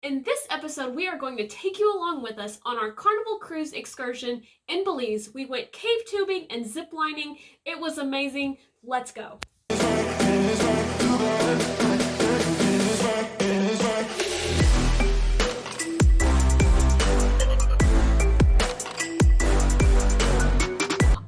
In this episode, we are going to take you along with us on our Carnival Cruise excursion in Belize. We went cave tubing and ziplining. It was amazing. Let's go.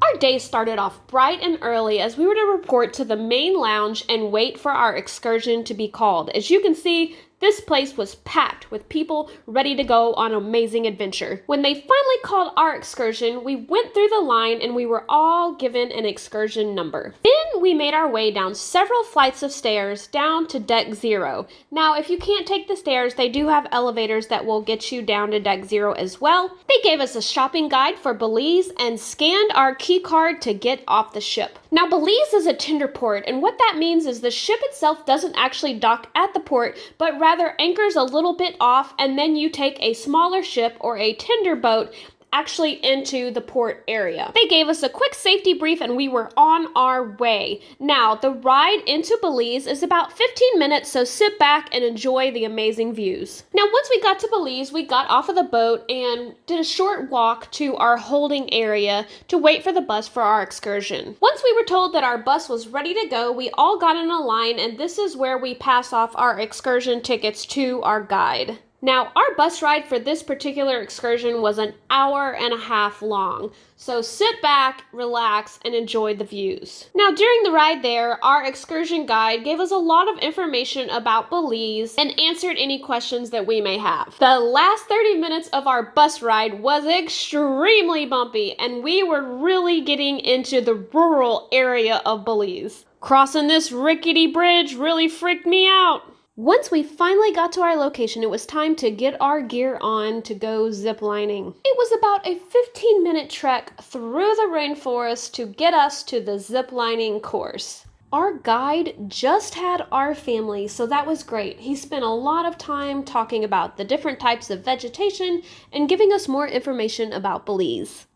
Our day started off bright and early as we were to report to the main lounge and wait for our excursion to be called. As you can see, this place was packed with people ready to go on an amazing adventure. When they finally called our excursion, we went through the line and we were all given an excursion number. Then we made our way down several flights of stairs down to deck 0. Now, if you can't take the stairs, they do have elevators that will get you down to deck 0 as well. They gave us a shopping guide for Belize and scanned our key card to get off the ship. Now, Belize is a tender port, and what that means is the ship itself doesn't actually dock at the port, but rather anchors a little bit off, and then you take a smaller ship or a tender boat actually into the port area. They gave us a quick safety brief and we were on our way. Now, the ride into Belize is about 15 minutes, so sit back and enjoy the amazing views. Now, once we got to Belize, we got off of the boat and did a short walk to our holding area to wait for the bus for our excursion. Once we were told that our bus was ready to go, we all got in a line, and this is where we pass off our excursion tickets to our guide. Now, our bus ride for this particular excursion was an hour and a half long, so sit back, relax, and enjoy the views. Now, during the ride there, our excursion guide gave us a lot of information about Belize and answered any questions that we may have. The last 30 minutes of our bus ride was extremely bumpy, and we were really getting into the rural area of Belize. Crossing this rickety bridge really freaked me out. Once we finally got to our location, it was time to get our gear on to go ziplining. It was about a 15-minute trek through the rainforest to get us to the ziplining course. Our guide just had our family, so that was great. He spent a lot of time talking about the different types of vegetation and giving us more information about Belize.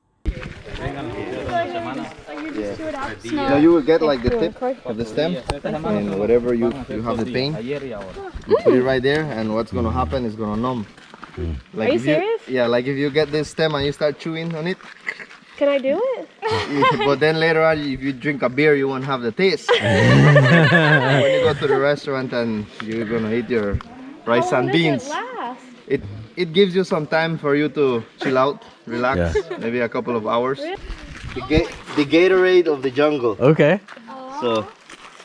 So you will get like the tip of the stem, and whatever you have the pain, you put it right there, and what's going to happen is going to numb. Like, are you serious? Yeah, like if you get this stem and you start chewing on it. Can I do it? But then later on, if you drink a beer, you won't have the taste. When you go to the restaurant and you're going to eat your rice and beans, it gives you some time for you to chill out, relax, maybe a couple of hours. The Gatorade of the jungle. Okay. So,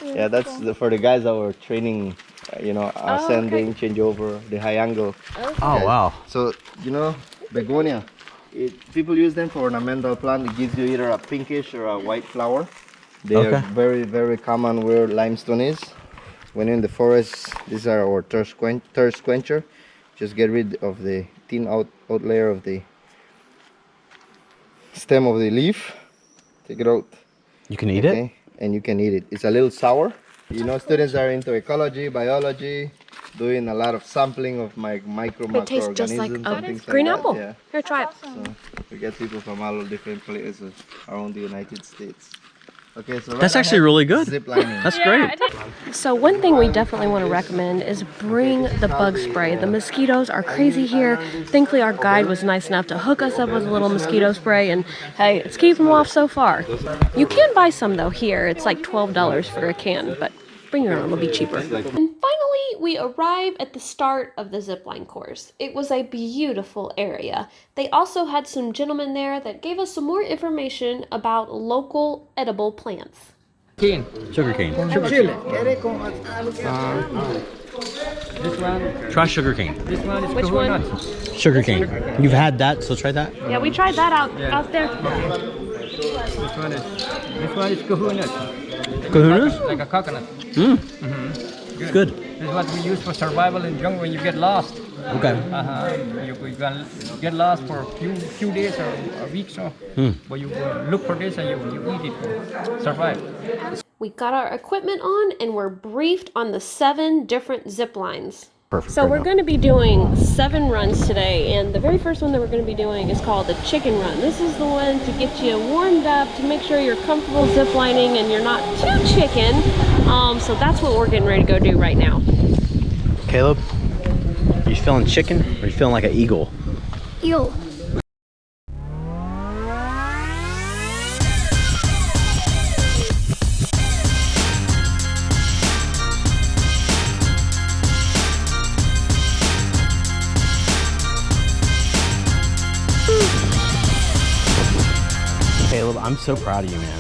yeah, that's for the guys that were training, ascending, changeover, the high angle. Okay. Oh, wow. So, begonia, people use them for ornamental plant. It gives you either a pinkish or a white flower. They are very, very common where limestone is. When you're in the forest, these are our thirst quencher. Just get rid of the thin out layer of the stem of the leaf. Take it out. You can eat it? And you can eat it. It's a little sour. Students are into ecology, biology, doing a lot of sampling of microorganisms. It tastes just like a green apple. Yeah. Here, try it. So we get people from all different places around the United States. Okay, so that's actually really good. Ziplining. That's great. So one thing we definitely want to recommend is bring the bug spray. The mosquitoes are crazy here. Thankfully, our guide was nice enough to hook us up with a little mosquito spray, and hey, it's keeping them off so far. You can buy some though here. It's like $12 for a can, but bring your own, it'll be cheaper. And finally, we arrived at the start of the zipline course. It was a beautiful area. They also had some gentlemen there that gave us some more information about local edible plants. Sugar cane. This one. Try sugar cane. This one is Which one? Sugar cane. You've had that, so try that. Yeah, we tried that out there. This one is kahuna. Kahunas? Like a coconut. Good. This is what we use for survival in jungle when you get lost. Okay. You can get lost for a few days or a week, so. But you look for this and you eat it to survive. We got our equipment on and we're briefed on the 7 different zip lines. Perfect. So we're going to be doing 7 runs today, and the very first one that we're going to be doing is called the chicken run. This is the one to get you warmed up, to make sure you're comfortable ziplining and you're not too chicken. So that's what we're getting ready to go do right now. Caleb? You feeling chicken or you feeling like an eagle? Ew. Caleb, I'm so proud of you, man.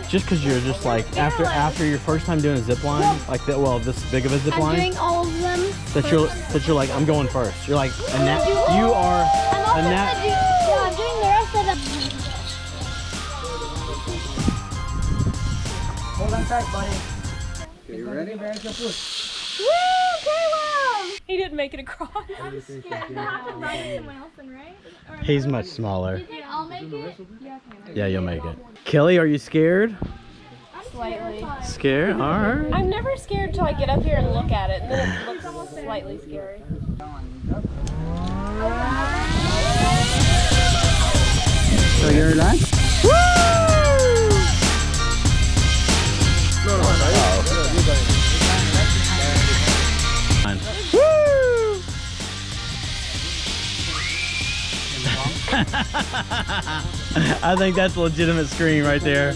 Just because you're just like, after your first time doing a zip line, like that, well, this big of a zip I'm line, doing all of them. that you're like, I'm going first. You're like, you are a nat. I'm doing the rest of them. Hold on tight, buddy. Okay, you ready? Woo, Caleb! He didn't make it across. I'm scared. I have to ride someone else in, right? He's much smaller. You think I'll make it? Yeah, you'll make it. Kelly, are you scared? Slightly. Scared? All right. I'm never scared till I get up here and look at it, and then it looks slightly scary. So you're done? I think that's a legitimate scream right there.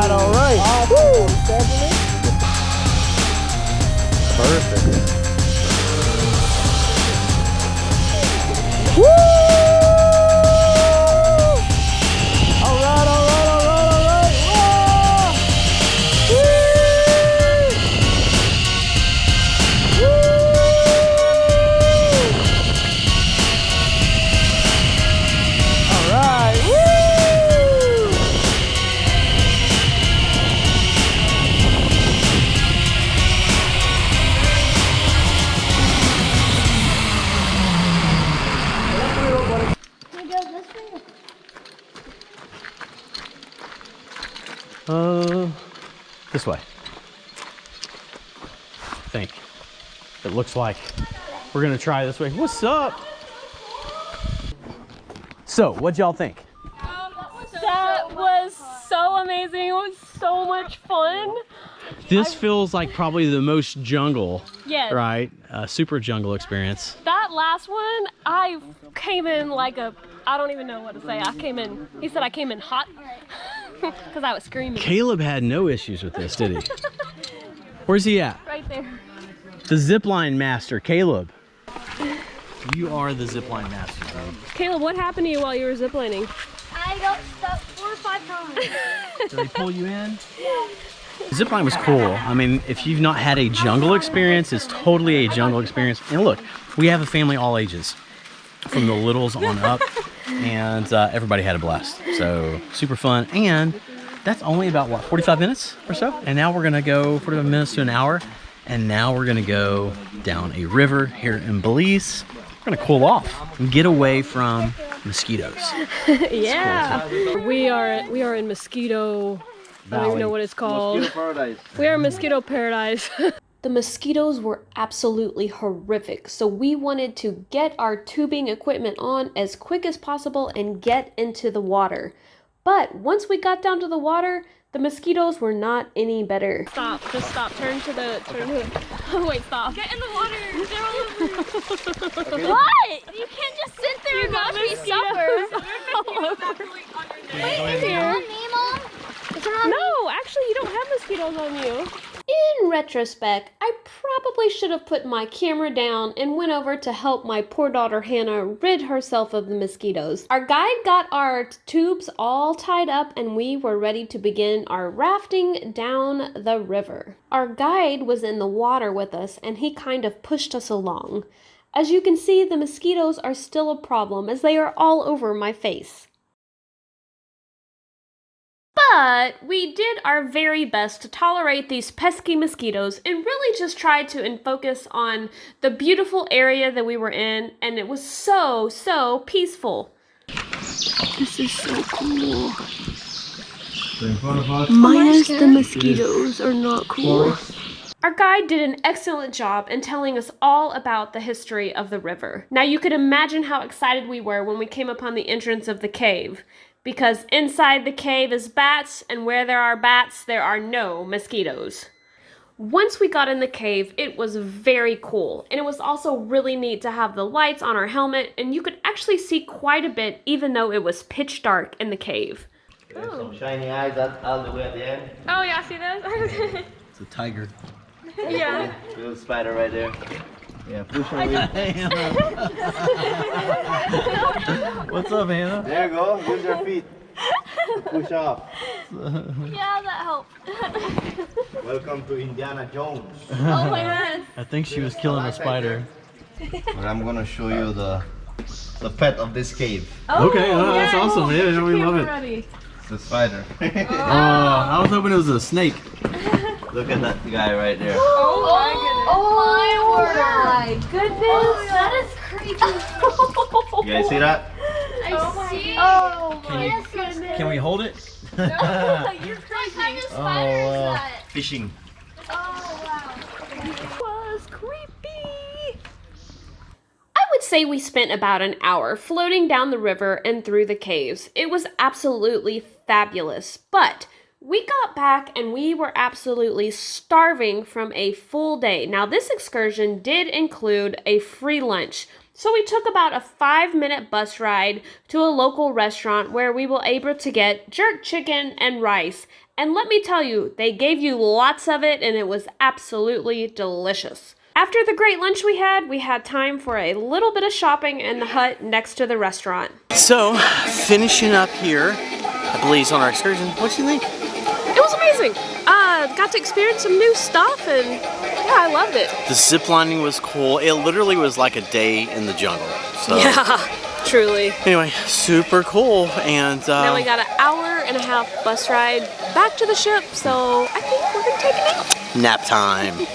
All right. Perfect. Woo! All right. Woo! All right. Woo! This way. I think. It looks like we're gonna try this way. What's up? So, what'd y'all think? That was so amazing. It was so much fun. This feels like probably the most jungle, Yes. right? Super jungle experience. That last one, I came in like a, I don't even know what to say. He said I came in hot because I was screaming. Caleb had no issues with this, did he? Where's he at? Right there. The zipline master, Caleb. You are the zipline master, bro. Caleb, what happened to you while you were ziplining? I got stuck 4 or 5 times. Did they pull you in? Zipline was cool. I mean, if you've not had a jungle experience, it's totally a jungle experience. And look, we have a family all ages, from the littles on up, and everybody had a blast. So super fun. And that's only about what, 45 minutes or so? And now we're gonna go 45 minutes to an hour, and now we're gonna go down a river here in Belize. We're gonna cool off and get away from mosquitoes. Yeah. We are in Mosquito. I don't even know what it's called. Mosquito paradise. We are in Mosquito Paradise. The mosquitoes were absolutely horrific, so we wanted to get our tubing equipment on as quick as possible and get into the water. But once we got down to the water, the mosquitoes were not any better. Stop, just stop. Turn to the, oh wait, stop. Get in the water. They're all over you. What? You can't just sit there and watch me suffer. Here. Me, Mom? No, actually you don't have mosquitoes on you. In retrospect, I probably should have put my camera down and went over to help my poor daughter Hannah rid herself of the mosquitoes. Our guide got our tubes all tied up and we were ready to begin our rafting down the river. Our guide was in the water with us and he kind of pushed us along. As you can see, the mosquitoes are still a problem as they are all over my face. But we did our very best to tolerate these pesky mosquitoes and really just tried to focus on the beautiful area that we were in, and it was so peaceful. This is so cool. Minus the mosquitoes are not cool. Our guide did an excellent job in telling us all about the history of the river. Now you could imagine how excited we were when we came upon the entrance of the cave, because inside the cave is bats, and where there are bats, there are no mosquitoes. Once we got in the cave, it was very cool, and it was also really neat to have the lights on our helmet, and you could actually see quite a bit even though it was pitch dark in the cave. There's some shiny eyes all the way at the end. Oh yeah, see those? It's a tiger. Yeah. Little spider right there. Yeah, push her with. What's up, Hannah? There you go. Use your feet. Push up. Yeah, that helped. Welcome to Indiana Jones. Oh my goodness. I think she was killing a spider. But I'm gonna show you the pet of this cave. Okay, that's awesome. Yeah, we love it. It's a spider. I was hoping it was a snake. Look at that guy right there. Oh my goodness. That is creepy. You guys see that? I see. Oh my goodness. Can we hold it? You're crazy. What kind of spider is that? Fishing. Oh wow. It was creepy. I would say we spent about an hour floating down the river and through the caves. It was absolutely fabulous, but we got back and we were absolutely starving from a full day. Now, this excursion did include a free lunch, so we took about a 5-minute bus ride to a local restaurant where we were able to get jerk chicken and rice. And let me tell you, they gave you lots of it and it was absolutely delicious. After the great lunch we had time for a little bit of shopping in the hut next to the restaurant. So, finishing up here at BELIZE on our excursion, what do you think? It was amazing. Got to experience some new stuff, and yeah, I loved it. The ziplining was cool. It literally was like a day in the jungle. So. Yeah, truly. Anyway, super cool, and now we got an hour-and-a-half bus ride back to the ship, so I think we're gonna take a nap. Nap time.